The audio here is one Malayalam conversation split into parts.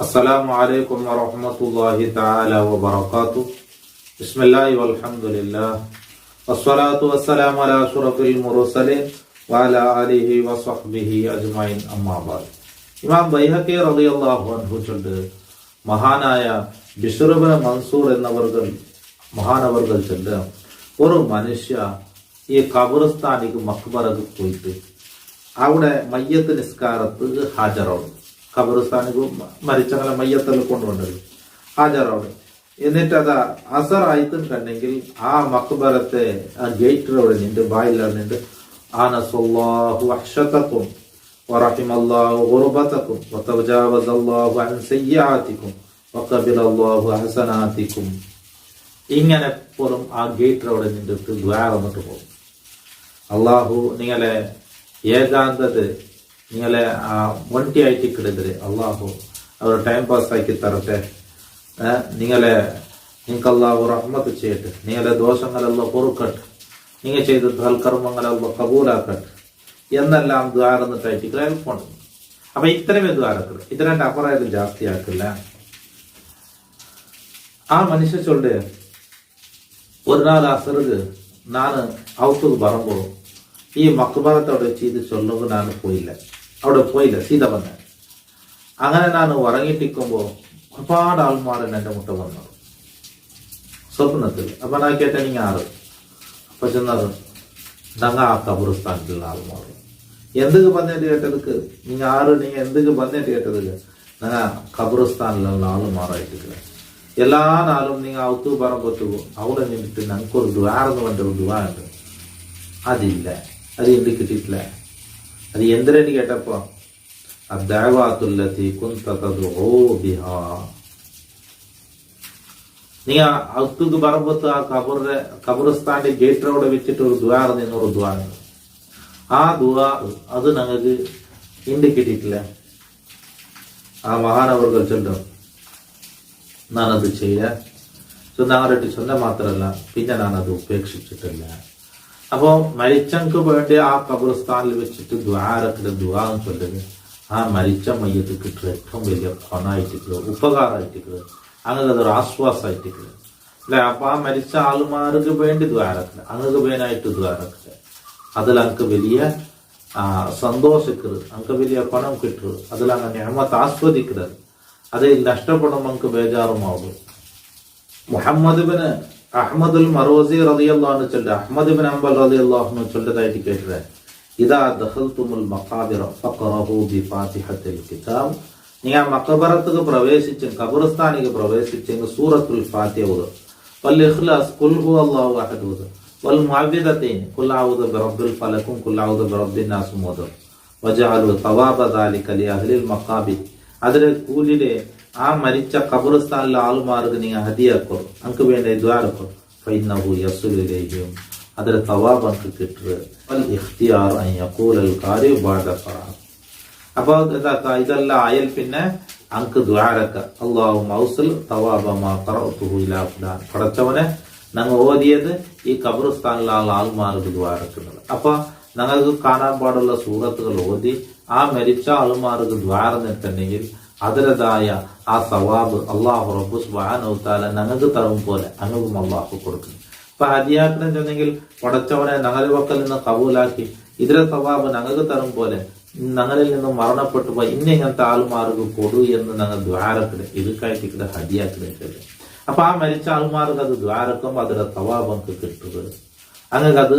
السلام عليكم ورحمة الله تعالى وبركاته. بسم الله والحمد لله والصلاة والسلام على أشرف المرسلين وعلى آله وصحبه أجمعين. أما بعد. ഇമാം ബൈഹഖി റളിയല്ലാഹു അൻഹു ചൊല്ല് മഹാനായ ബിശ്ർ ഇബ്നു മൻസൂർ എന്നവർകൾ മഹാനവർകൾ ചൊല്ല് ഒരു മനുഷ്യ ഈ ഖബർസ്ഥാനിക്ക് മഖ്ബറക്ക് പോയിട്ട് അവിടെ മയ്യത്ത് നിസ്കാരത്ത് ഹാജരാവും. ഖബർസ്ഥാനിക്ക് മരിച്ചങ്ങനെ മയ്യത്തെല്ലാം കൊണ്ടുവന്നത് ഹാജരാവും. എന്നിട്ട് അത് അസറായിട്ടും കണ്ടെങ്കിൽ ആ മഖ്ബറത്തെ ആ ഗേറ്റിലൂടെ നിന്റെ വായിലിട്ട് ആനസല്ലാഹു അഹ്ശതകും വറഹിമല്ലാഹു ഗുർബതകും വതജാവസല്ലാഹു അൻ സയ്യാതികും വഖബിലല്ലാഹു ഹസനാതികും. ഇങ്ങനെ പോലും ആ ഗേറ്റിലൂടെ നിന്റെ ദുആ വന്നിട്ട് പോകും. അള്ളാഹു നിങ്ങളെ ഏകാന്തത നിങ്ങളെ ഒണ്ടിയായിട്ട് കിടന്നിട്ട് അള്ളാഹു അവർ ടൈം പാസ് ആക്കി തരട്ടെ. നിങ്ങൾക്ക് അള്ളാഹു റഹ്മത്ത് ചെയ്യട്ടെ. നിങ്ങളെ ദോഷങ്ങളെല്ലാം പൊറുക്കട്ടെ. നിങ്ങൾ ചെയ്ത സൽക്കർമ്മങ്ങളെല്ലാം കബൂലാക്കട്ടെ എന്നെല്ലാം ദ്വാരന്നിട്ടായിട്ട് കേൾപ്പുണ്ട്. അപ്പൊ ഇത്രമേ ദ്വാരക്കുള്ളൂ. ഇതിനായിട്ട് അപ്പുറമായിട്ട് ജാസ്തി ആക്കില്ല. ആ മനുഷ്യ ചൊല്ല് ഒരു നാൾ അസർക്ക് നാന് ഔത്തുക്ക് പറമ്പോ ഈ മക്ബറത്തോടെ ചെയ്ത് ചൊല്ലുമ്പോൾ ഞാൻ അവിടെ പോയില്ല സീത വന്ന. അങ്ങനെ ഞാൻ ഉറങ്ങിട്ടിരിക്കുമ്പോ ഒരുപാട് ആൾമാർ എന്റെ മുട്ട വന്നത് സ്വപ്നത്തിൽ. അപ്പൊ ഞാൻ കേട്ട നീ ആറ് അപ്പൊ ചെന്നത് ഞങ്ങ ആ ഖബർസ്ഥാനത്തിലുള്ള ആൾമാർ എന്തൊക്കെ വന്നിട്ട് കേട്ടതുക്ക് നിങ്ങൾ ആറ് നിങ്ങൾ എന്തൊക്കെ വന്നിട്ട് കേട്ടതില്ല ഞങ്ങ ഖബർസ്ഥാനിലുള്ള ആൾമാറായിട്ടില്ല. എല്ലാ നാളും നിങ്ങൾ ഔത്തു പറമ്പത്തു അവിടെ നിന്നിട്ട് ഞങ്ങൾക്കൊരു ദ്വാരെന്ന് പറഞ്ഞൊരു ദ്വാ ഉണ്ട്. അതില്ല, അത് എന്ത് കിട്ടിയിട്ടില്ല. അത് എന്തിനു കേട്ടപ്പോ അദ്ദഅവാതുല്ലതി കുൻത തദ്ഉ ബിഹാ. നീ ഔത്തുക്ക് പറമ്പത്ത് ആ ഖബർസ്ഥാന്റെ ഗേറ്റിനോടെ വെച്ചിട്ട് ഒരു ദ്വാ നിന്നൊരു ദ്വാ ഉണ്ട്. ആ ദ്വാ അത് ഞങ്ങൾക്ക് എന്ത് കിട്ടിയിട്ടില്ല. ആ മഹാനവർകൾ ചൊല്ലും ഞാനത് ചെയ്യാൻ ഞങ്ങളുടെ ചൊല്ല മാത്രമല്ല പിന്നെ ഞാനത് ഉപേക്ഷിച്ചിട്ടില്ല. അപ്പോ മരിച്ചക്ക് വേണ്ടി ആ ഖബർസ്ഥാനിൽ വെച്ചിട്ട് ദ്വാരക്കിടെ ദ്വാ ചൊല്ലുന്നത് ആ മരിച്ച മയ്യത്ത് കിട്ടുക ഏറ്റവും വലിയ ഫണായിട്ടിക്കുക ഉപകാരമായിട്ടിക്കുക അങ്ങനെ അതൊരു ആശ്വാസമായിട്ടിക്കുക അല്ലെ. അപ്പൊ ആ മരിച്ച ആൾമാർക്ക് വേണ്ടി ദ്വാരക്കില്ല അങ്ങക്ക് വേനായിട്ട് ദ്വാരക്കില്ല. അതിൽ അനക്ക് വലിയ സന്തോഷിക്കരുത്, അനക്ക് വലിയ പണം കിട്ടരുത്, അതിൽ അങ്ങനെ ഞമ്മത്ത് ആസ്വദിക്കരുത്. അത് നഷ്ടപ്പെടുമ്പോൾ നമുക്ക് ബേജാറുമാവും. മുഹമ്മദ് ബിൻ അഹ്മദുൽ മറൂസി റളിയല്ലാഹു അൻഹു ചൊല്ല അഹ്മദ് ബിൻ ഹംബൽ റളിയല്ലാഹു അൻഹു ചൊല്ലതായിട്ട് കേട്ടത് ഇദാ ദഖൽതുമുൽ മഖാബിറ ഫഖറഹു ബിഫാത്തിഹത്തിൽ കിതാബ്. നിങ്ങൾ മഖബറത്തുക്ക് പ്രവേശിച്ചും ഖബർസ്ഥാനിക്ക് പ്രവേശിച്ചെങ്കിൽ സൂറത്തുൽ ഫാത്തിഹ ഓതുക. വൽ ഇഖ്ലാസ് ഖുൽ ഹുവല്ലാഹു അഹദ് ഓതുക. വൽ മുഅവ്വിദതൈൻ ഖുൽ അഊദു ബിറബ്ബിൽ ഫലഖും ഖുൽ അഊദു ബിറബ്ബിൻ നാസ് ഓതുക. വജഅലു തവാബ ദാലിക ലി അഹ്ലിൽ മഖാബിർ. അതിലെ കൂലിലെ ആ മരിച്ച ഖബർസ്ഥാനിലെ ആൾമാർക്ക് നിങ്ങൾ ഹദിയാക്കോ, അനക്ക് വേണ്ട ദ്വാരക്കോ. ഫഇന്നഹു യസ്ലു ഇലൈഹിം. അതിലെ തവാബ് അനക്ക് കിട്ടുക. വൽ ഇഖ്തിയാർ അൻ യഖൂലൽ ഖാരി ബഅദ ഖറാഅ. അപ്പോൾ ഇതെല്ലാം ആയാൽ പിന്നെ അനക്ക് ദ്വാരക്ക അല്ലാഹുമ്മ ഔസിൽ തവാബ മാ ഖറഅതുഹു ഇലാ ഫുലാൻ. പടച്ചവനെ ഞങ്ങൾ ഓതിയത് ഈ ഖബർസ്ഥാനിലെ ആൾമാർക്ക് ദ്വാരക്കുന്നത്. അപ്പൊ ഞങ്ങൾക്ക് കാണാൻ പാടുള്ള സൂറത്തുകൾ ഓതി ആ മരിച്ച ആൾമാർക്ക് ദ്വാരന്നിട്ടുണ്ടെങ്കിൽ അതിൻ്റെതായ ആ സവാബ് അള്ളാഹു റബ്ബു സുബ്ഹാനഹു വ തആല ഞങ്ങൾക്ക് തരും പോലെ ഞങ്ങൾക്കും അള്ളാഹു കൊടുക്കും. അപ്പൊ ഹദിയാക്കണം ചെന്നെങ്കിൽ പടച്ചവനെ ഞങ്ങളുടെ പക്കൽ നിന്ന് കബൂലാക്കി ഇതിലെ സവാബ് ഞങ്ങൾക്ക് തരും പോലെ ഞങ്ങളിൽ നിന്ന് മരണപ്പെട്ടു പോയി ഇങ്ങനത്തെ ആൾമാർക്ക് കൊടു എന്ന് ഞങ്ങൾ ദ്വാരക്കിടെ ഇതുക്കായിട്ടിടെ ഹദിയാക്കിടെ. അപ്പൊ ആ മരിച്ച ആൾമാർക്ക് അത് ദ്വാരക്കുമ്പോൾ അതിലെ സവാബ് നമുക്ക് കിട്ടുക. അങ്ങനെ അത്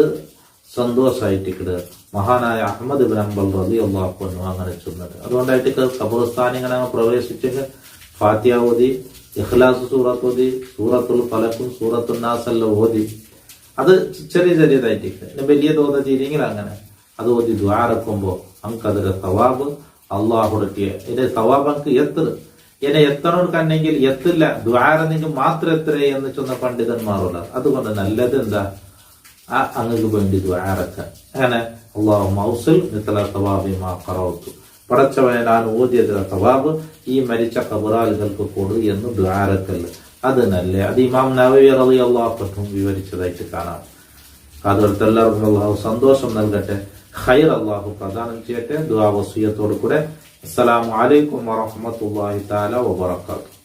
സന്തോഷമായിട്ടിക്കട്. മഹാനായ അഹ്മദ് ഇബ്നു ഹംബൽ റളിയല്ലാഹു അൻഹു അങ്ങനെ ചൊന്നത്. അതുകൊണ്ടായിട്ട് ഖബർസ്ഥാനി ഇങ്ങനെ പ്രവേശിച്ചെങ്കിൽ ഫാത്തിഹ ഓതി, ഇഖ്ലാസ് സൂറത്ത് ഓതി, സൂറത്തുൽ ഫലഖും സൂറത്തുൻ നാസ് എല്ലാം ഓതി. അത് ചെറിയതായിട്ട് വലിയ തോത ചെയ്തെങ്കിൽ അങ്ങനെ അത് ഓതി ദ്വാരക്കുമ്പോ നമുക്ക് അതിന്റെ സവാബ് അള്ളാഹുടക്കിയ ഇതിന്റെ സവാബ് നമുക്ക് എന്നെ എത്തണമെങ്കിൽ എത്തില്ല ദ്വാരനെങ്കിൽ മാത്രം എത്ര എന്ന് ചൊന്ന പണ്ഡിതന്മാരുള്ള. അതുകൊണ്ട് നല്ലത് എന്താ അങ്ങക്ക് വേണ്ടി ദ്വാരക്ക. അങ്ങനെ അല്ലാഹുമ്മ ഔസിൽ മിത്ല തവാബി മാ ഖറഅതു. പടച്ചവനെ ഞാൻ ഓതിയതിലെ തവാബ് ഈ മരിച്ച ഖബറാലുകൾക്ക് കൊടു എന്ന് ദ്വാരക്കല്ല. അത് നല്ല അത് ഇമാം നവവി റളിയല്ലാഹു അൻഹു വിവരിച്ചതായിട്ട് കാണാം. അതുകൊണ്ട് എല്ലാവർക്കും അല്ലാഹു സന്തോഷം നൽകട്ടെ, ഖൈർ അല്ലാഹു പ്രദാനം ചെയ്യട്ടെ. ദുആ വസിയത്തോടു കൂടെ അസ്സലാമു അലൈക്കും വറഹ്മത്തുള്ളാഹി തആല വബറകാതുഹു.